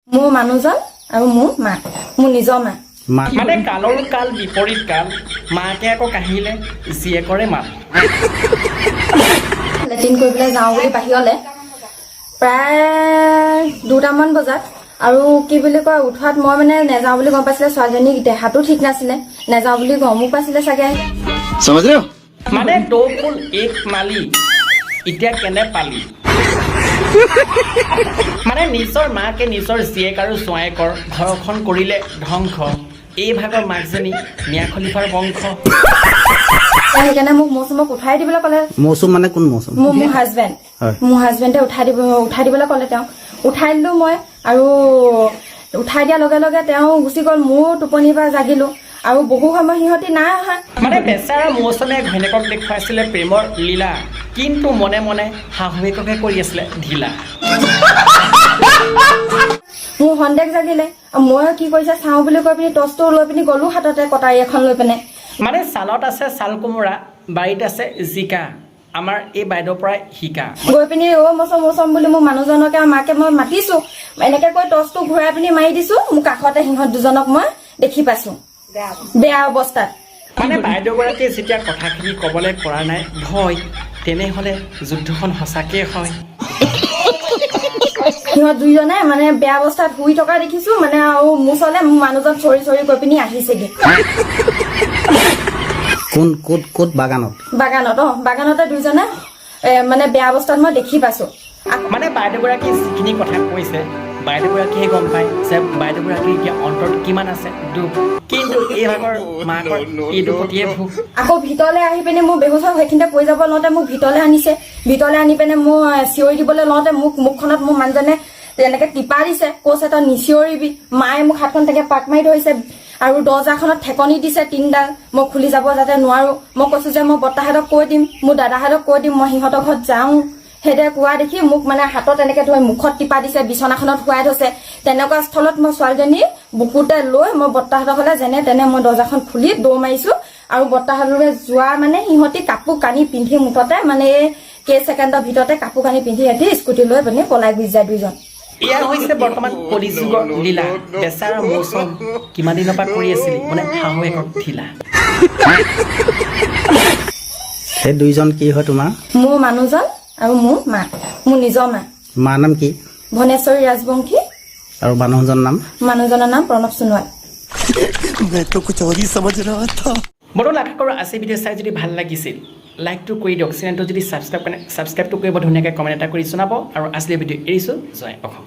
মোৰ মানুহজন আৰু মোৰ মা, মোৰ নিজৰ মা। মানে কালৰ কাল বিপৰীত কাল, মাকে আকৌ কাহিলে জীয়েকৰে মাত। লেট্ৰিন কৰিবলৈ যাওঁ বুলি বাহিৰলৈ প্ৰায় 2টামান বজাত, আৰু কি বুলি কয় উঠোৱাত মই মানে নেযাওঁ বুলি গম পাইছিলে, ছোৱালীজনীক দেহাটো ঠিক নাছিলে, নেযাওঁ বুলি গমো পাইছিলে চাগে। মানে দৌ ফুল এক মালি, এতিয়া কেনে পালি। মানে নিজৰ মাকে নিজৰ জীয়েক আৰু জোঁৱায়েকৰ ঘৰখন কৰিলে ধ্বংস। এই ভাগৰ মাকজনী মিয়া খলিফাৰ বংশ। সেইকাৰণে মোক মৌচুমক উঠাই দিবলৈ ক'লে। মৌচুম মানে কোন মৌচুম? মোৰ হাজবেণ্ড। মোৰ হাজবেণ্ডে উঠাই দিবলৈ ক'লে। তেওঁ উঠাই দিলো মই, আৰু উঠাই দিয়াৰ লগে লগে তেওঁ গুচি গ'ল। মোৰ টোপনিৰ পৰা জাগিলো, আৰু বহু সময় সিহঁতি নাই অহা। মানে বেচাৰা মৌচুমে ঘৈণীয়েকক দেখুৱাইছিলে প্ৰেমৰ লীলা, কিন্তু মনে মনে শাহুৱেককে কৰি আছিলে ঢিলা। মোৰ সন্দেহ জাগিলে, মই কি কৰিছে চাওঁ বুলি কৈ পিনি টৰ্চটো লৈ পিনি গলো হাততে, কটাৰী এখন লৈ পিনে। মানে ছালত আছে ছাল কোমোৰা, বাৰীত আছে জিকা, আমাৰ এই বাইদেউৰ পৰাই শিকা। গৈ পিনি মৌচম বুলি মোৰ মানুহজনকে আৰু মাকে মই মাতিছো, এনেকে কৈ টৰ্চটো ঘূৰাই পিনি মাৰি দিছো। মোৰ কাষতে সিহঁত দুজনক মই দেখি পাইছো বেয়া অৱস্থাত। মানে বাইদেউগৰাকীয়ে যেতিয়া কথাখিনি ক'বলৈ পৰা নাই ভয়, তেনেহ'লে যুদ্ধখন সঁচাকৈ হয়। সিহঁত দুইজনে মানে বেয়া অৱস্থাত শুই থকা দেখিছো, মানে আৰু মোৰ ওচৰলে মোৰ মানুহজন চৰি চৰি গৈ পিনি আহিছেগে। কোন ক'ত বাগানত? বাগানতে দুইজনে মানে বেয়া অৱস্থাত মই দেখি পাইছো। মানে বাইদেউগৰাকীয়ে যিখিনি কথা কৈছে, বাইদেউগৰাকীয়ে গম পায় যে বাইদেউগৰাকীৰ এতিয়া অন্তৰত কিমান আছে দুখ, কিন্তু এই ভাগৰ মাকৰ এই দুখতিয়ে ভোগ। আকৌ ভিতৰলৈ আহি পিনে মোৰ বেহুচ সেইখিনিতে পৰি যাব লওঁতে মোক ভিতৰলৈ আনিছে। ভিতৰলৈ আনি পিনে মোৰ চিঞৰি দিবলৈ লওঁতে মুখখনত মোৰ মানুহজনে তেনেকে টিপা দিছে, কৈছে তই নিচিঞৰিবি। মায়ে মোক হাতখন তেনেকে পাক মাৰি ধৰিছে, আৰু দৰ্জাখনত ঠেকনি দিছে 3ডাল, মই খুলি যাব যাতে নোৱাৰো। মই কৈছো যে মই বৰ্তাহঁতক কৈ দিম, মোৰ দাদাহঁতক কৈ দিম, মই সিহঁতৰ ঘৰত যাওঁ। সেইদৰে কোৱা দেখি মোক মানে হাতত এনেকে ধৰি মুখত টিপা দিছে, বিচনাখনত শুৱাই থৈছে। তেনেকুৱা স্থলত মই ছোৱালীজনী বুকুতে লৈ মই বৰ্তাহঁতৰ ঘৰলৈ যেনে তেনে মই দৰ্জাখন খুলি দৌৰ মাৰিছো, আৰু বৰ্তাহঁতলৈ যোৱা মানে সিহঁতি কাপোৰ কানি পিন্ধি মুঠতে মানে এই কেইছেকেণ্ডৰ ভিতৰতে কাপোৰ কানি পিন্ধি সিহঁতি স্কুটি লৈ পিনি পলাই গুচি যায় দুইজন। এয়া হৈছে বৰ্তমান কলিযুগৰ লীলা। বেচাৰা মৌচম কিমান দিনৰ পৰা কৰি আছিলি, মানে শাহুৱেকক ঢিলা। সেই দুইজন কি হয় তোমাৰ? মোৰ মানুহজন আৰু মোৰ মা, মোৰ নিজৰ মা। মাৰ নাম কি? ভনেশ্বৰী ৰাজবংশী। আৰু মানুহজনৰ নাম? মানুহজনৰ নাম প্ৰণৱ সোণোৱাল। বৰ্তমান আশা কৰোঁ আজি ভিডিঅ' চাই যদি ভাল লাগিছিল লাইকটো কৰি দিয়ক, চেনেলটো যদি ছাবস্ক্ৰাইবটো কৰিব ধুনীয়াকৈ কমেণ্ট এটা কৰি জনাব, আৰু আজি ভিডিঅ' এৰিছোঁ। জয় অসম।